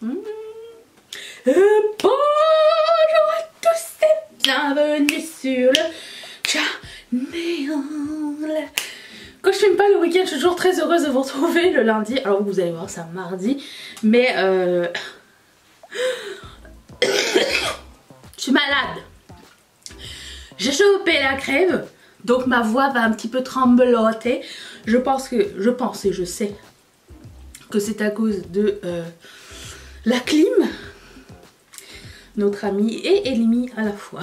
Bonjour à tous et bienvenue sur le channel. Quand je filme pas le week-end, je suis toujours très heureuse de vous retrouver le lundi. Alors vous allez voir, c'est un mardi, mais je suis malade. J'ai chopé la crève, donc ma voix va un petit peu trembloter. Je pense et je sais que c'est à cause de la clim, notre amie et ennemi à la fois.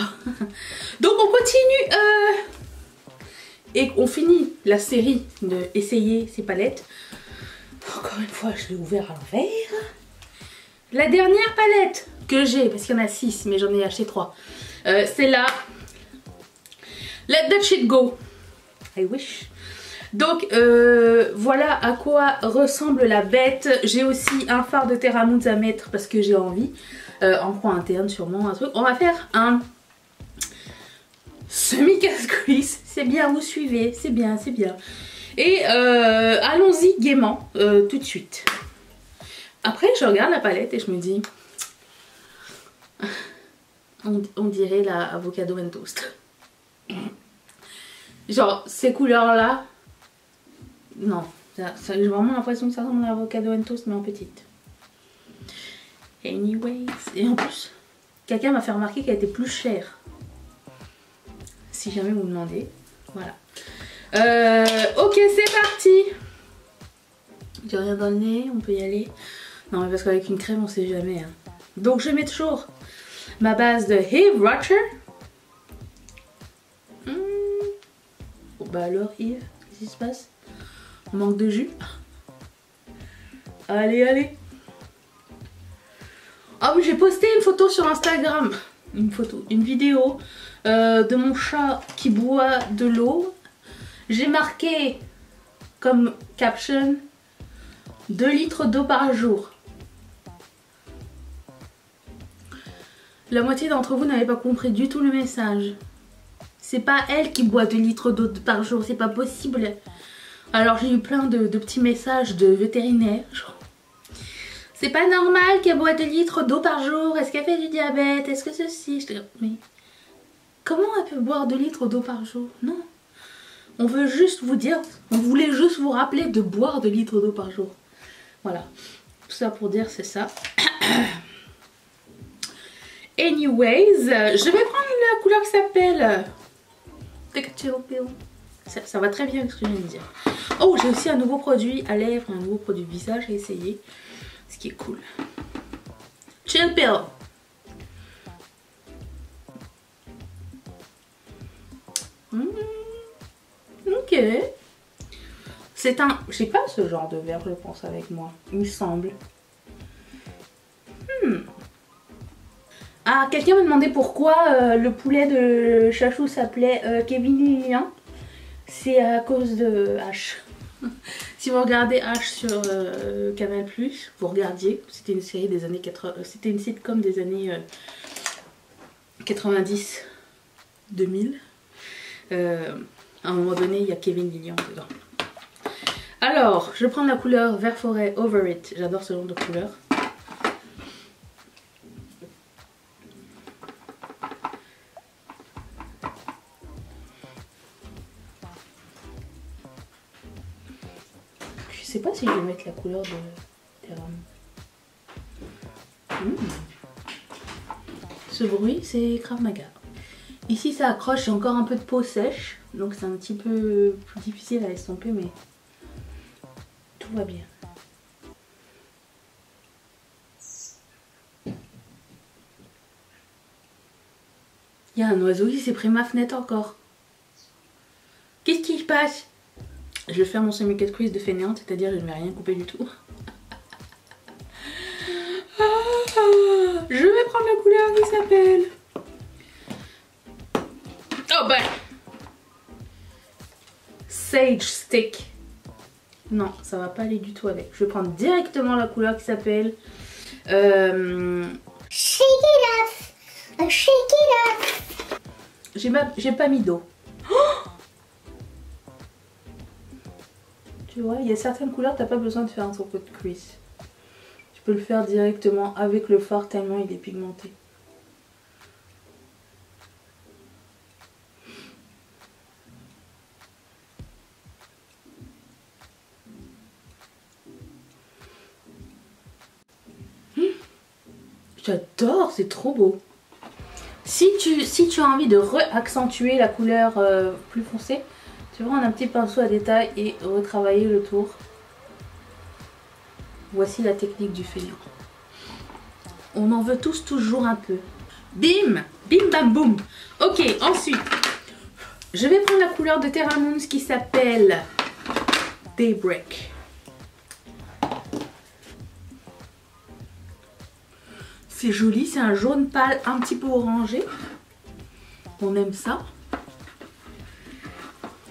Donc on continue et on finit la série de essayer ces palettes. Encore une fois, je l'ai ouvert à l'envers. La dernière palette que j'ai, parce qu'il y en a 6 mais j'en ai acheté 3, c'est la Let That Shit Go. I wish. Donc voilà à quoi ressemble la bête. J'ai aussi un fard de Terramount à mettre parce que j'ai envie. En croix interne sûrement un truc. On va faire un semi-casse-cuisse. C'est bien, vous suivez. C'est bien, c'est bien. Et allons-y gaiement tout de suite. Après je regarde la palette et je me dis on dirait la avocado and toast. Genre ces couleurs là, non, j'ai vraiment l'impression que ça ressemble à l'avocado and toast mais en petite. Anyways, et en plus quelqu'un m'a fait remarquer qu'elle était plus chère, si jamais vous me demandez. Voilà. Ok, c'est parti. J'ai rien dans le nez, on peut y aller. Non mais parce qu'avec une crème on sait jamais hein. Donc je mets toujours ma base de Eve Rocher. Bah alors Yves, qu'est-ce qui se passe? On manque de jus. Allez, allez. Ah oui, j'ai posté une photo sur Instagram. Une vidéo de mon chat qui boit de l'eau. J'ai marqué comme caption 2 litres d'eau par jour. La moitié d'entre vous n'avez pas compris du tout le message. C'est pas elle qui boit 2 litres d'eau par jour, c'est pas possible. Alors j'ai eu plein de petits messages de vétérinaires. C'est pas normal qu'elle boit 2 litres d'eau par jour. Est-ce qu'elle fait du diabète? Est-ce que ceci? Mais comment elle peut boire 2 litres d'eau par jour? Non. On veut juste vous dire, on voulait juste vous rappeler de boire 2 litres d'eau par jour. Voilà. Tout ça pour dire c'est ça. Anyways, je vais prendre la couleur qui s'appelle Take a Chill Pill. Ça va très bien avec ce que je viens de dire. Oh, j'ai aussi un nouveau produit à lèvres et un nouveau produit visage à essayer. Ce qui est cool. Chill Pill. Ok. C'est un... J'ai pas ce genre de verre, je pense, avec moi. Il me semble. Ah, quelqu'un m'a demandé pourquoi le poulet de Chachou s'appelait Kevin Lilian. C'est à cause de H. Si vous regardez H sur Canal+, vous regardiez. C'était une série des années 80. C'était une sitcom des années 90, 2000. À un moment donné, il y a Kevin Lilian dedans. Alors, je vais prendre la couleur Vert Forêt Over It. J'adore ce genre de couleur. Je sais pas si je vais mettre la couleur de Terram. Ce bruit, c'est Krav Maga. Ici, ça accroche, j'ai encore un peu de peau sèche, donc c'est un petit peu plus difficile à estomper, mais tout va bien. Il y a un oiseau qui s'est pris ma fenêtre encore. Qu'est-ce qui se passe? Je vais faire mon semi-casse-cuisse de fainéante, c'est-à-dire je ne vais rien couper du tout. Je vais prendre la couleur qui s'appelle... Oh ben... Sage Stick. Non, ça va pas aller du tout avec. Je vais prendre directement la couleur qui s'appelle... Shake it off. Shake it off. J'ai pas mis d'eau. Tu vois, il y a certaines couleurs, t'as pas besoin de faire un truc de cuisse. Tu peux le faire directement avec le fard tellement il est pigmenté. J'adore, c'est trop beau. Si tu as envie de re-accentuer la couleur plus foncée, tu vas prendre un petit pinceau à détail et retravailler le tour. Voici la technique du feignant. On en veut tous toujours un peu. Bim! Bim bam boum! Ok, ensuite, je vais prendre la couleur de Terra Moons qui s'appelle Daybreak. C'est joli, c'est un jaune pâle un petit peu orangé. On aime ça.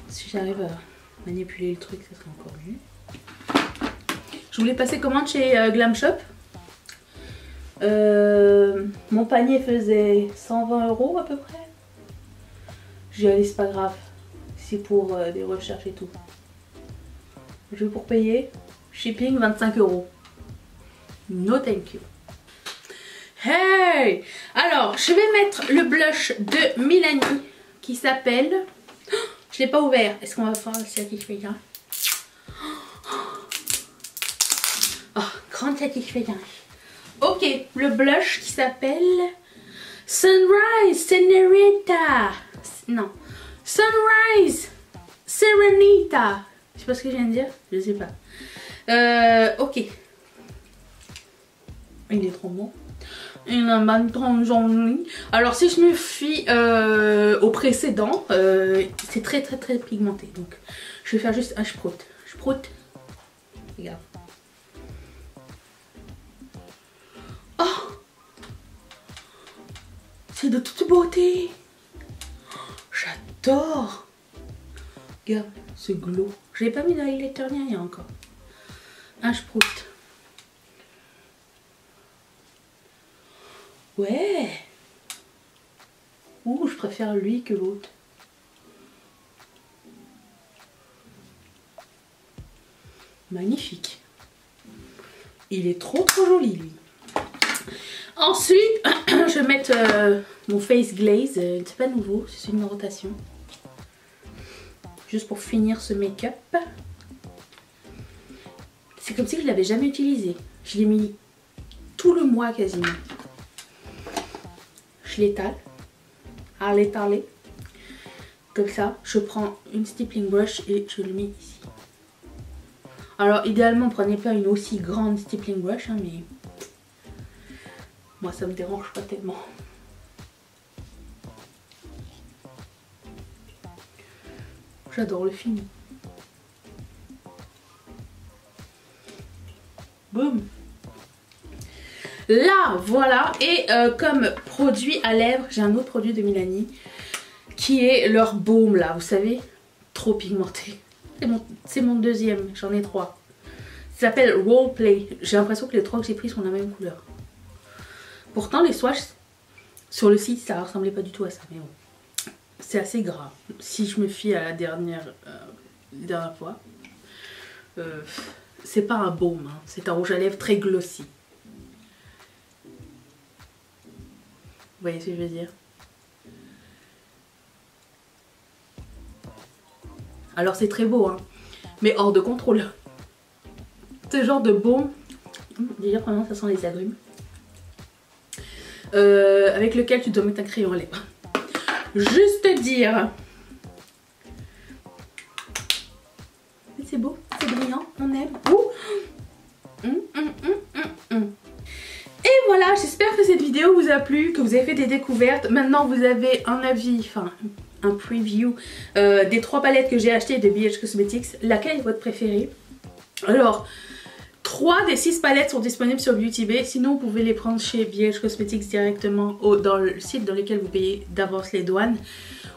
Si j'arrive à manipuler le truc, ça serait encore mieux. Je voulais passer commande chez Glam Shop. Mon panier faisait 120 € à peu près. J'ai dit allez, c'est pas grave. C'est pour des recherches et tout. Je vais pour payer. Shipping 25 €. No thank you. Hey! Alors, je vais mettre le blush de Milani qui s'appelle... Oh, je l'ai pas ouvert. Est-ce qu'on va faire le satisfaisant? Oh, grande satisfaisance. Ok, le blush qui s'appelle Sunrise Serenita. Non, Sunrise Serenita. Je sais pas ce que je viens de dire. Je sais pas. Ok. Il est trop bon. Il a une bonne journée. Alors si je me fie au précédent, c'est très pigmenté. Donc je vais faire juste un sprout. Sprout. Regarde. Oh, c'est de toute beauté. J'adore. Regarde ce glow. Je n'ai pas mis d'highlighter ni rien encore. Un sprout. Ouais. Ouh, je préfère lui que l'autre. Magnifique. Il est trop joli lui. Ensuite, je vais mettre mon face glaze. C'est pas nouveau, c'est une rotation. Juste pour finir ce make-up. C'est comme si je l'avais jamais utilisé. Je l'ai mis tout le mois quasiment. Je l'étale, à l'étaler, comme ça. Je prends une stippling brush et je le mets ici. Alors idéalement, prenez pas une aussi grande stippling brush, hein, mais moi ça me dérange pas tellement. J'adore le fini. Boum. Là, voilà. Et comme produit à lèvres, j'ai un autre produit de Milani qui est leur baume là, vous savez, trop pigmenté. C'est mon deuxième, j'en ai 3. Ça s'appelle Roleplay. J'ai l'impression que les 3 que j'ai pris sont la même couleur. Pourtant, les swatchs sur le site, ça ressemblait pas du tout à ça, mais bon. C'est assez gras. Si je me fie à la dernière fois, c'est pas un baume, hein. C'est un rouge à lèvres très glossy. Vous voyez ce que je veux dire? Alors c'est très beau, hein, mais hors de contrôle. Ce genre de baume, déjà vraiment ça sent les agrumes, avec lequel tu dois mettre un crayon à lèvres. Juste dire. C'est beau, c'est brillant, on aime. Et voilà, j'espère que cette vidéo vous a plu, que vous avez fait des découvertes. Maintenant vous avez un avis, enfin un preview des 3 palettes que j'ai achetées de BH Cosmetics. Laquelle est votre préférée? Alors, 3 des 6 palettes sont disponibles sur Beauty Bay. Sinon vous pouvez les prendre chez BH Cosmetics directement dans le site dans lequel vous payez d'avance les douanes.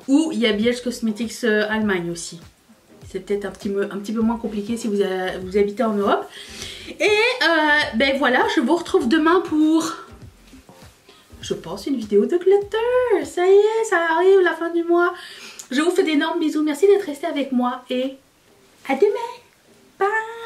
Ou il y a BH Cosmetics Allemagne aussi. C'est peut-être un petit peu moins compliqué si vous habitez en Europe. Et ben voilà, je vous retrouve demain pour, je pense, une vidéo de glitter. Ça y est, ça arrive, la fin du mois. Je vous fais d'énormes bisous. Merci d'être resté avec moi et à demain. Bye.